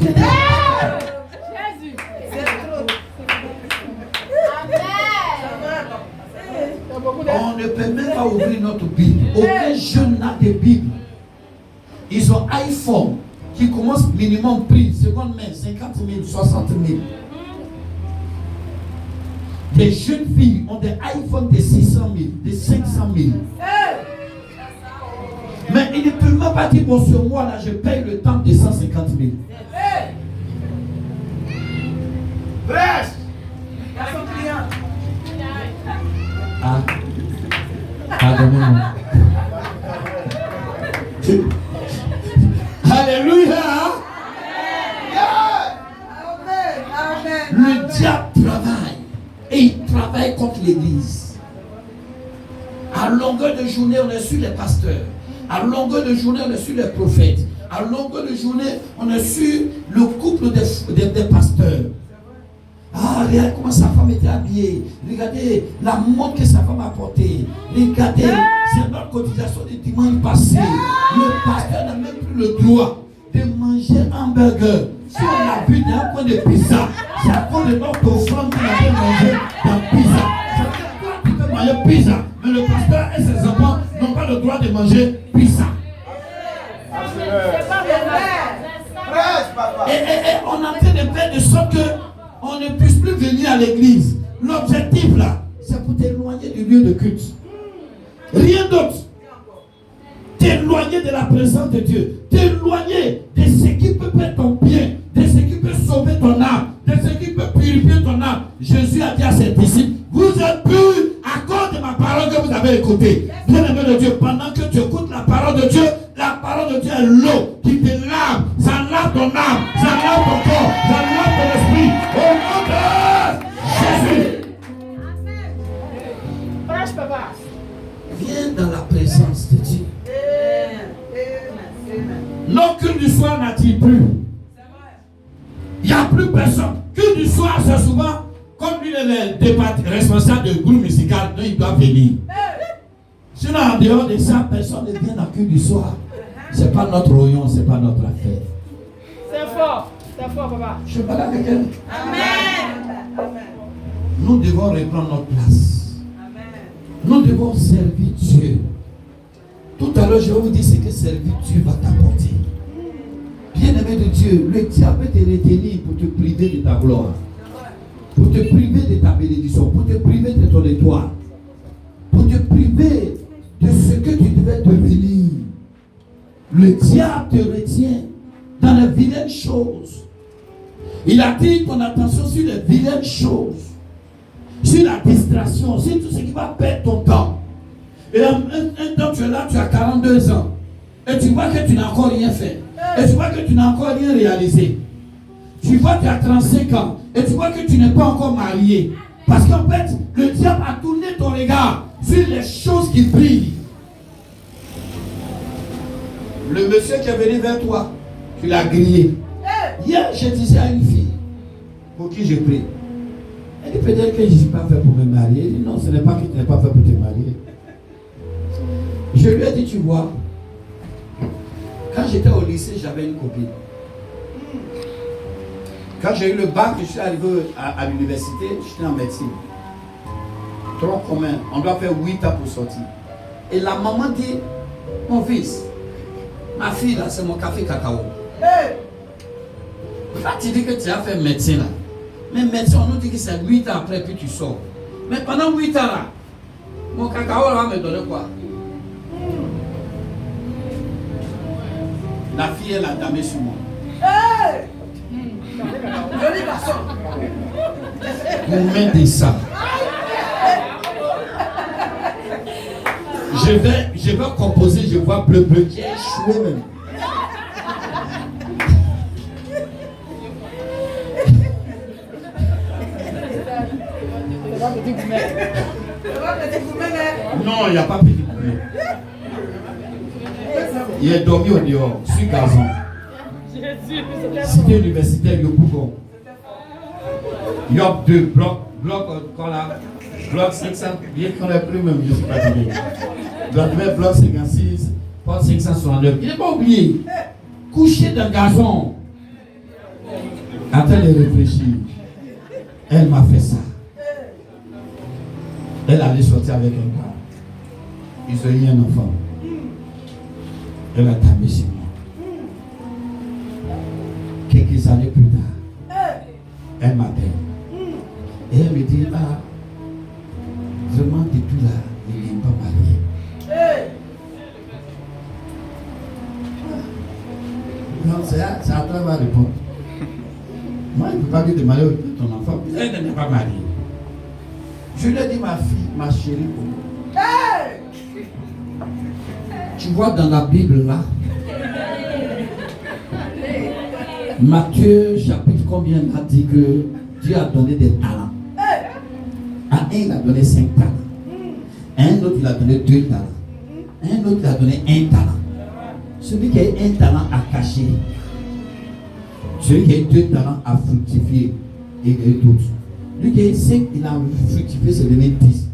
On ne peut même pas ouvrir notre Bible. Aucun jeune n'a de Bible. Ils ont iPhone qui commence minimum prix, seconde main, 50 000, 60 000. Les jeunes filles ont des iPhones de 600 000, de 500 000. Mais il ne peut même pas dire, bon, sur moi, là, je paye le temps de 150 000. Bref, il y a son client. Ah. Pardonnez-moi. Alléluia. Amen. Le diable travaille. Et il travaille contre l'église. À longueur de journée, on est sur les pasteurs. À longueur de journée, on est sur les prophètes. À longueur de journée, on est sur le couple des pasteurs. Ah, regardez comment sa femme était habillée. Regardez la montre que sa femme a portée. Regardez, c'est notre cotisation du dimanche passé. Le pasteur n'a même plus le droit de manger un burger. Si on a vu d'un coin de pizza, c'est à cause de notre offrande qu'on avait mangé dans pizza. Ça veut dire que toi, tu peux manger pizza, mais le pasteur et ses enfants n'ont pas le droit de manger pizza. Et on est en train de faire de sorte qu'on ne puisse plus venir à l'église. L'objectif là, c'est pour t'éloigner du lieu de culte. Rien d'autre. T'éloigner de la présence de Dieu. T'éloigner de ce qui peut faire ton bien, de ce qui peut sauver ton âme, de ce qui peut purifier ton âme. Jésus a dit à ses disciples, vous êtes purs à cause de ma parole que vous avez écoutée. Bien-aimé de Dieu, pendant que tu écoutes la parole de Dieu est l'eau qui te lave. Ça lave ton âme, ça lave ton corps, ça lave ton esprit. Au nom de Jésus. Prêche, papa. Viens dans la présence de Dieu. Nos cultes du soir n'attirent plus. Il n'y a plus personne. Culte du soir, c'est souvent, comme lui, le responsable du groupe musical, il doit venir. Sinon, en dehors de ça, personne ne vient dans le culte du soir. Ce n'est pas notre royaume, ce n'est pas notre affaire. C'est fort, papa. Je parle avec elle. Amen. Nous devons reprendre notre place. Amen. Nous devons servir Dieu. Tout à l'heure, je vais vous dire ce que servir Dieu va t'apporter. Bien-aimé de Dieu, le diable peut te retenir pour te priver de ta gloire, pour te priver de ta bénédiction, pour te priver de ton étoile, pour te priver de ce que tu devais devenir. Le diable te retient dans les vilaines choses. Il attire ton attention sur les vilaines choses, sur la distraction, sur tout ce qui va perdre ton temps. Et un temps, tu es là, tu as 42 ans. Et tu vois que tu n'as encore rien fait. Et tu vois que tu n'as encore rien réalisé. Tu vois que tu as 35 ans. Et tu vois que tu n'es pas encore marié. Parce qu'en fait, le diable a tourné ton regard sur les choses qui brillent. Le monsieur qui est venu vers toi, tu l'as grillé. Hier, je disais à une fille, pour qui je prie. Elle dit peut-être que je ne suis pas fait pour me marier. Elle dit non, ce n'est pas que tu n'es pas fait pour te marier. Je lui ai dit, tu vois, quand j'étais au lycée, j'avais une copine. Quand j'ai eu le bac, je suis arrivé à l'université, j'étais en médecine. Trop commun, on doit faire 8 ans pour sortir. Et la maman dit, mon fils, ma fille là, c'est mon café cacao. Là, tu dis que tu as fait médecine là. Mais médecin, on nous dit que c'est 8 ans après puis tu sors. Mais pendant 8 ans là, mon cacao là va me donner quoi? La fille, elle a damé sur moi. Joli garçon. Combien de ça? Je vais composer, je vois bleu. J'ai échoué même. Non, il n'y a pas petit gourmet. Il est dormi au dehors, sur gazon. Cité universitaire, Yopougon. Yop 2, bloc 500, bien qu'on ait plus même, je ne suis pas dit. Bloc 56, porte 569. Il n'est pas oublié. Couché dans le gazon. Attends de réfléchir. Elle m'a fait ça. Elle allait sortir avec un gars. Ils ont eu un enfant. Elle a tapé sur moi. Quelques années plus tard, elle m'appelle. Et elle me dit, ah, vraiment depuis là, il n'est pas marié. Non, c'est à toi de répondre. Moi, je ne peux pas dire de marier ton enfant. Elle n'est pas mariée. Je lui ai dit, ma fille, ma chérie, tu vois dans la Bible là, Matthieu chapitre combien a dit que Dieu a donné des talents. À un il a donné 5 talents. À un autre il a donné 2 talents. À un autre il a donné 1 talent. Celui qui a 1 talent a caché. Celui qui a 2 talents a fructifié. Et d'autres. Lui qui est 5, il a fructifié, c'est devenu 10.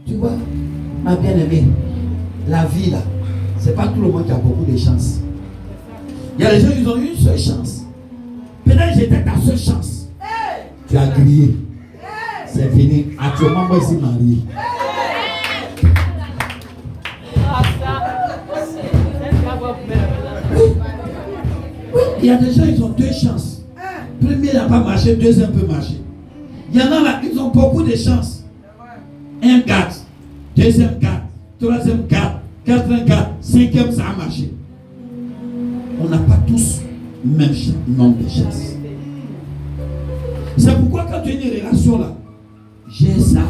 Tu vois, ma bien-aimée, la vie là, c'est pas tout le monde qui a beaucoup de chance. Il y a des gens qui ont eu une seule chance. Peut-être j'étais ta seule chance. Tu as grillé. C'est fini. Actuellement, moi, je suis marié. Oui, il y a des gens, ils ont 2 chances. Premier n'a pas marché, deuxième peut marcher. Il y en a là, ils ont beaucoup de chances. Un gâte, deuxième gâte, troisième gâte, quatrième gâte, cinquième, ça a marché. On n'a pas tous le même nombre de chances. C'est pourquoi quand tu as une relation là, gère ça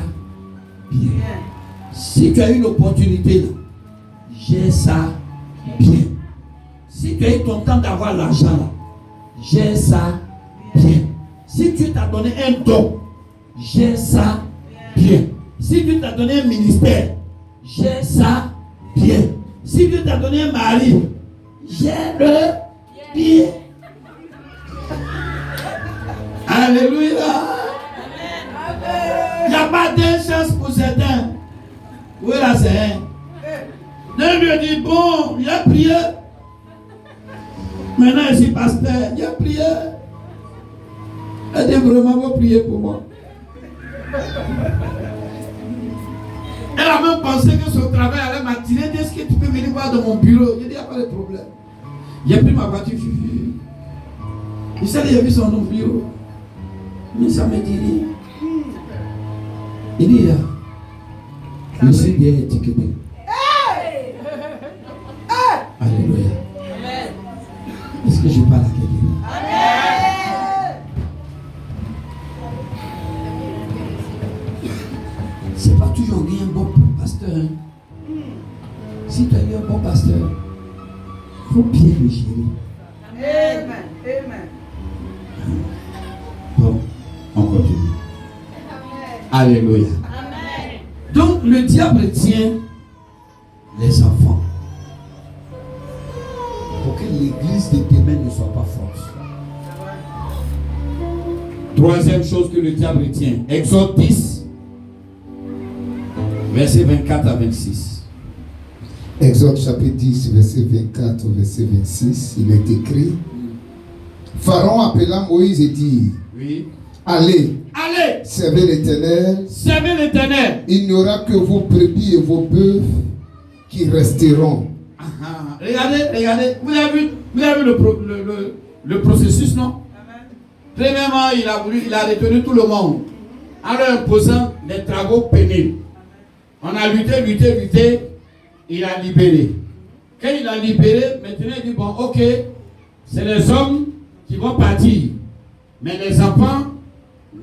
bien. Si tu as eu l'opportunité là, gère ça bien. Si tu as eu ton temps d'avoir l'argent là, gère ça bien. Si tu t'as donné un don, gère ça bien. Si Dieu t'a donné un ministère, gère ça bien. Si Dieu t'a donné un mari, gère-le bien. Alléluia. Il n'y a pas de chance pour certains. Oui, là, c'est un. Dieu lui dit, bon, il a prié. Maintenant, je suis pasteur. Il a prié. Elle dit, vraiment, vous priez pour moi. Elle a même pensé que son travail allait m'attirer. Est-ce que tu peux venir voir dans mon bureau? Je dis, il n'y a pas de problème. J'ai pris ma voiture, Fifi. Il s'est dit, j'ai vu son nom bureau. Mais ça me dit rien. Il dit, là, je suis bien étiqueté. Alléluia. Est-ce que je parle à quelqu'un? C'est pas toujours bien un bon pasteur. Hein? Si tu as eu un bon pasteur, il faut bien le gérer. Amen. Amen. Bon, on continue. Alléluia. Amen. Donc le diable tient les enfants pour que l'église de demain ne soit pas forte. Troisième chose que le diable tient, Exode 10, verset 24 à 26. Exode chapitre 10, verset 24 au verset 26, il est écrit: Pharaon appela Moïse et dit: Oui. Allez, servez l'Éternel. Servez l'Éternel. Il n'y aura que vos brebis et vos bœufs qui resteront. Regardez. Vous avez vu le processus, non? Premièrement, il a retenu tout le monde en leur imposant des travaux pénibles. On a lutté, il a libéré. Quand il a libéré, maintenant il dit, bon, ok, c'est les hommes qui vont partir. Mais les enfants,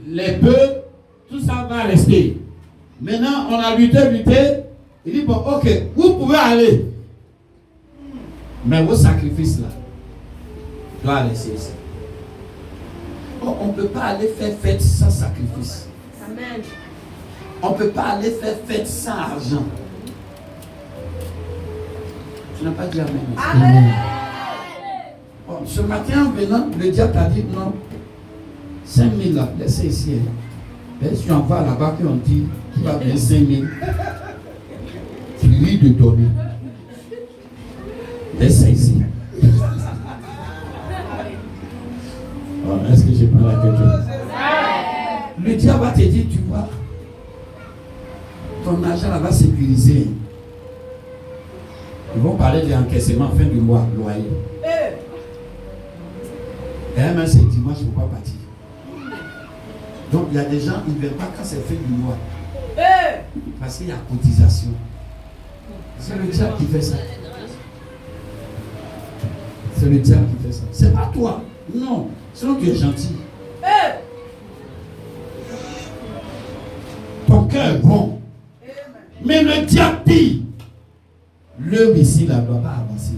les bœufs, tout ça va rester. Maintenant, on a lutté, il dit, bon, ok, vous pouvez aller. Mais vos sacrifices là, doivent rester ici. On ne peut pas aller faire fête sans sacrifice. Amen. On ne peut pas aller faire fête sans argent. Tu n'as pas dit amen. Amen. Bon, ce matin en venant, le diable a dit non. 5 000 là, laissez ici. Et si on va là-bas et on dit tu vas payer 5 000, tu lui de donner. Laissez ici. Oh, est-ce que j'ai parlé à quelqu'un? Le diable va te dire, tu vois, ton argent là va sécuriser. Ils vont parler de l'encaissement fin du mois, loyer. Et même c'est dimanche, il ne faut pas partir. Donc il y a des gens, ils ne viennent pas quand c'est fin du mois. Parce qu'il y a cotisation. C'est le diable qui fait ça. C'est le diable qui fait ça. C'est pas toi. Non. Sinon tu es gentil. Ton cœur est bon. Mais le diable dit, l'œuvre ici là ne doit pas avancer.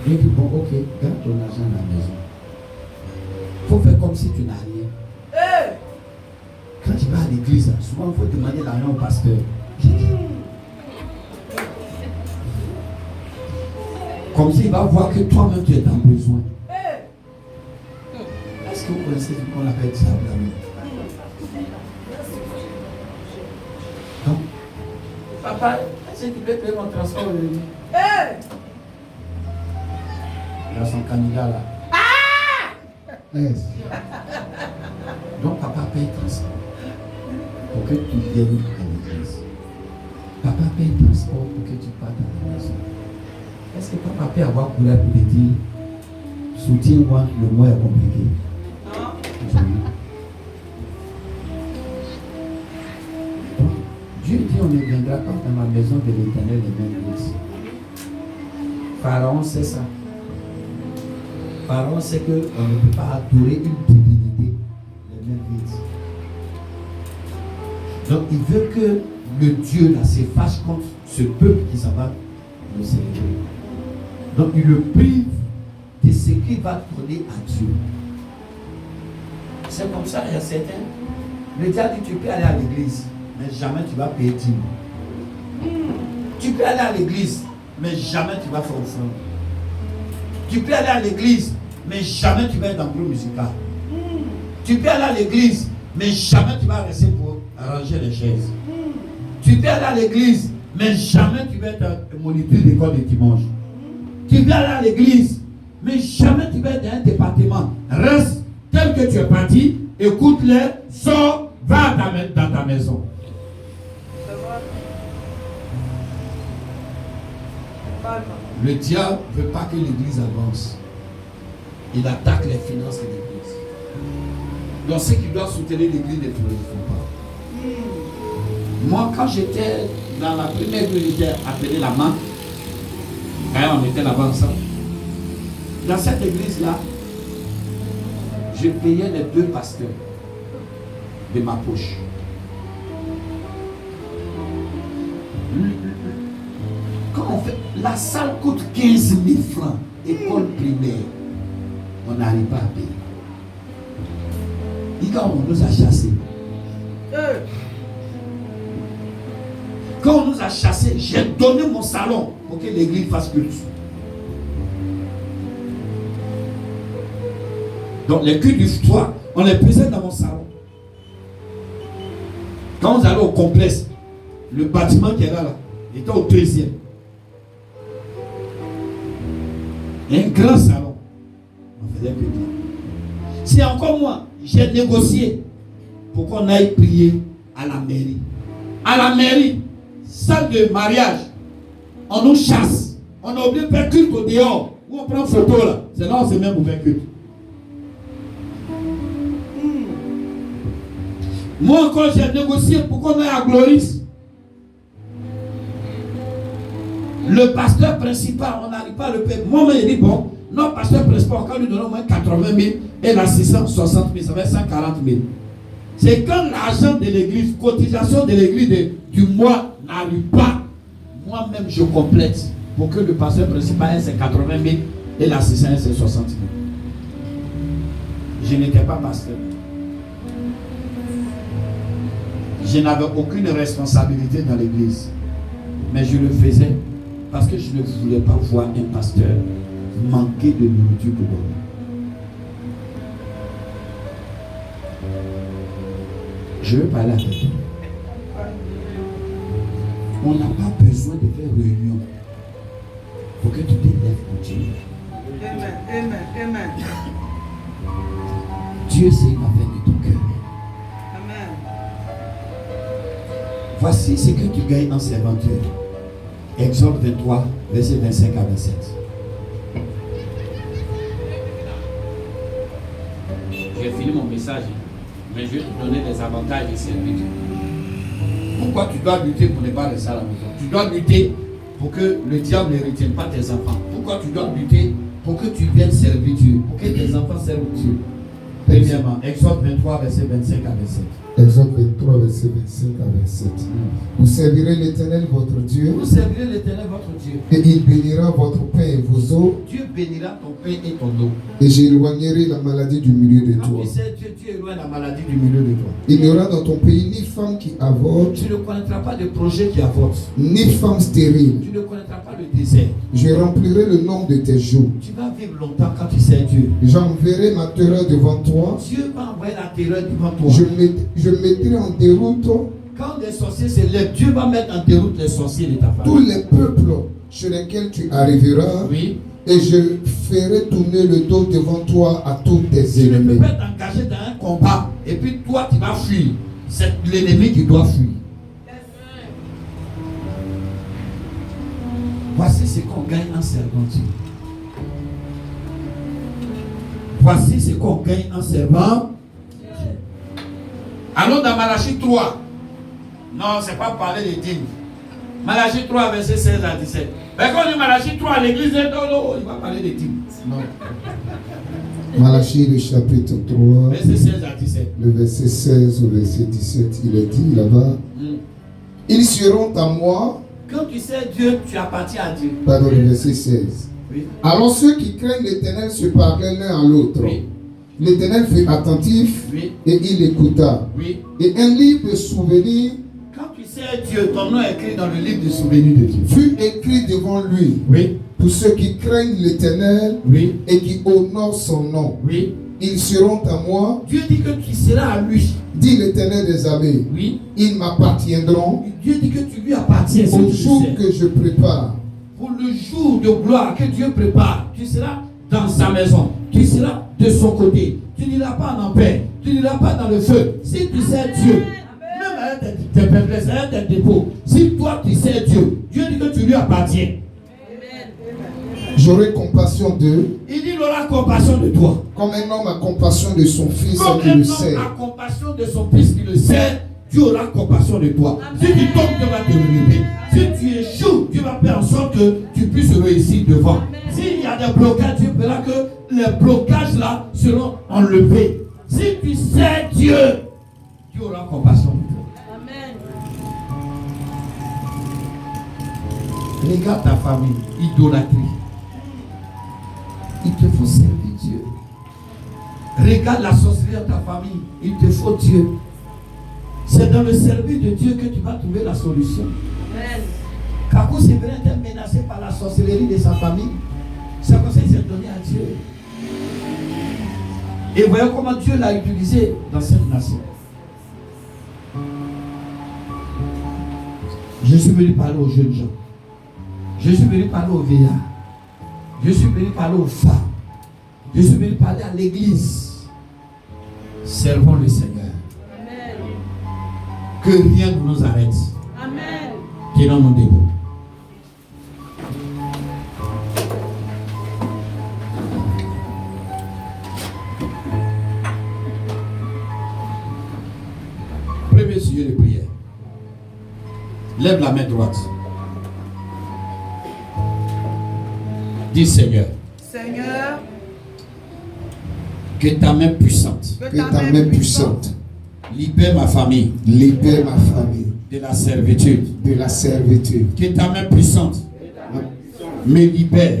Il dit, bon, ok, garde ton argent à la maison. Il faut faire comme si tu n'as rien. Quand tu vas à l'église, souvent il faut demander l'argent au pasteur. Comme s'il va voir que toi-même tu es en besoin. Est-ce que vous connaissez ce qu'on appelle diable? Papa, est-ce que tu peux payer mon transport aujourd'hui? Il a son candidat là. Yes. Donc papa paye transport pour que tu viennes à l'église. Papa paye transport pour que tu partes à la maison. Est-ce que papa peut avoir couleur pour te dire soutiens-moi, le mois est compliqué? Non. Dieu dit on ne viendra pas dans la maison de l'Éternel les mêmes jours. Pharaon sait ça. Pharaon sait qu'on ne peut pas adorer une divinité les mêmes jours. Donc il veut que le Dieu là se fâche contre ce peuple qui s'en va le servir. Donc il le prive de ce qu'il va donner à Dieu. C'est comme ça, il y a certains. Le diable dit tu peux aller à l'église, mais jamais tu vas payer 10 000. Tu peux aller à l'église, mais jamais tu vas faire offrande. Tu peux aller à l'église, mais jamais tu vas être dans le groupe musical. Tu peux aller à l'église, mais jamais tu vas rester pour arranger les chaises. Tu peux aller à l'église, mais jamais tu vas être moniteur d'école de dimanche. Tu peux aller à l'église, mais jamais tu vas être dans un département. Reste tel que tu es parti, écoute-les, sors, va dans ta maison. Le diable ne veut pas que l'église avance. Il attaque les finances de l'église. Donc ceux qui doivent soutenir l'église ne le font pas. Moi, quand j'étais dans la première unité appelée la main, quand on était là-bas ensemble, dans cette église-là, je payais les 2 pasteurs de ma poche. Quand on fait, la salle coûte 15 000 francs, école primaire, on n'arrive pas à payer. Et quand on nous a chassés, quand on nous a chassés, j'ai donné mon salon pour que l'église fasse culte. Donc les cultes du soir, on les faisait dans mon salon. Quand on allait au complexe, le bâtiment qui est là, était au 13e. Un grand salon. On faisait culte. C'est encore moi, j'ai négocié pour qu'on aille prier à la mairie. À la mairie, salle de mariage, on nous chasse. On a oublié de faire culte au dehors. Où on prend photo là. C'est là on se met pour faire culte. Moi encore j'ai négocié pour qu'on aille à Gloris. Le pasteur principal, on n'arrive pas à le payer. Moi, j'ai dit bon, notre pasteur principal, on va lui donner au moins 80 000 et la 660 000, ça va être 140 000. C'est quand l'argent de l'église, cotisation de l'église du mois n'arrive pas, moi-même je complète pour que le pasteur principal ait ses 80 000 et la 600 ses 60 000. Je n'étais pas pasteur. Je n'avais aucune responsabilité dans l'église. Mais je le faisais parce que je ne voulais pas voir un pasteur manquer de nourriture pour dormir. Je veux parler avec toi. On n'a pas besoin de faire réunion pour que tu t'élèves pour Dieu. Amen. Dieu sait ma peine de ton cœur. Amen. Voici ce que tu gagnes en servant Dieu. Exode 23, verset 25 à 27. J'ai fini mon message, mais je vais te donner les avantages de servir Dieu. Pourquoi tu dois lutter pour ne pas rester à la maison? Tu dois lutter pour que le diable ne retienne pas tes enfants. Pourquoi tu dois lutter pour que tu viennes servir Dieu? Pour que tes enfants servent Dieu. Premièrement, Exode 23, verset 25 à 27. Exode 23, verset 25 à 27. Vous servirez l'Éternel votre Dieu. Vous servirez l'Éternel votre Dieu. Et il bénira votre pain et vos eaux. Dieu bénira ton pain et ton eau. Et j'éloignerai la maladie du milieu de toi. Tu éloignes la maladie du milieu de toi. Il n'y aura dans ton pays ni femme qui avorte, Tu ne connaîtras pas de projet qui avorte. ni femme stérile. Tu ne connaîtras pas le désert. Je remplirai le nombre de tes jours. Tu vas vivre longtemps quand tu sais Dieu. J'enverrai ma terreur devant toi. Dieu va envoyer la terreur devant toi. Je mettrai en déroute Quand les sorciers se lèvent, Dieu va mettre en déroute les sorciers de ta famille. Tous les peuples sur lesquels tu arriveras, Oui. et je ferai tourner le dos devant toi à tous tes Tu ne peux ennemis. pas t'engager dans un combat et puis toi tu vas fuir. C'est l'ennemi qui doit fuir. Voici ce qu'on gagne en servant Dieu. Voici ce qu'on gagne en servant Dieu. Allons dans Malachie 3. Non, c'est pas parler de dîmes. Malachie 3, verset 16 à 17. Mais quand on dit Malachie 3, l'église est non, il va parler de dîmes. Non. Malachie, le chapitre 3, Verset 16 à 17. le verset 16 au verset 17, il est dit là-bas, ils seront à moi. Quand tu sais Dieu, tu appartiens à Dieu. Pardon, le verset 16. Oui. Alors ceux qui craignent l'Éternel se parlaient l'un à l'autre. Oui. L'Éternel fut attentif, Oui. et il écouta. Oui. Et un livre de souvenirs Quand tu sais Dieu, ton nom est écrit dans le livre de souvenirs de Dieu. fut écrit devant lui. Oui. Pour ceux qui craignent l'Éternel Oui. et qui honorent son nom. Oui. Ils seront à moi, Dieu dit que tu seras à lui. dit l'Éternel des armées. Oui. Ils m'appartiendront Dieu dit que tu lui appartiens. Si au tu jour le sais. que je prépare. Pour le jour de gloire que Dieu prépare, tu seras dans sa maison. Tu seras de son côté. Tu n'iras pas en paix. Tu n'iras pas dans le feu. Si tu sais Dieu, même avec tes faiblesses, avec tes défauts, si toi tu sais Dieu, Dieu dit que tu lui appartiens. J'aurai compassion d'eux, Il dit, il aura compassion de toi. comme un homme a compassion de son fils Comme qui un le homme sait. a compassion de son fils qui le sait, Dieu aura compassion de toi. Si tu tombes, Dieu va te relever. Si tu échoues, Dieu va faire en sorte que tu puisses réussir devant. S'il y a des blocages, Dieu fera que les blocages là seront enlevés. Si tu sais Dieu, Dieu aura compassion de toi. Regarde ta famille, idolâtrie. Il te faut servir Dieu. Regarde la sorcellerie de ta famille, il te faut Dieu. C'est dans le service de Dieu que tu vas trouver la solution. Kakou Séverin était menacé par la sorcellerie de sa famille. C'est comme ça qu'il s'est donné à Dieu. Et voyons comment Dieu l'a utilisé dans cette nation. Je suis venu parler aux jeunes gens. Je suis venu parler aux vieillards. Je suis venu parler aux femmes. Je suis venu parler à l'église. Servons le Seigneur. Amen. Que rien ne nous arrête. Amen. Tenons-nous debout. Premier sujet de prière. Lève la main droite. Dis Seigneur. Seigneur, Que ta main puissante Que ta main puissante libère ma famille libère ma famille de la servitude. de la servitude. Que ta main puissante me libère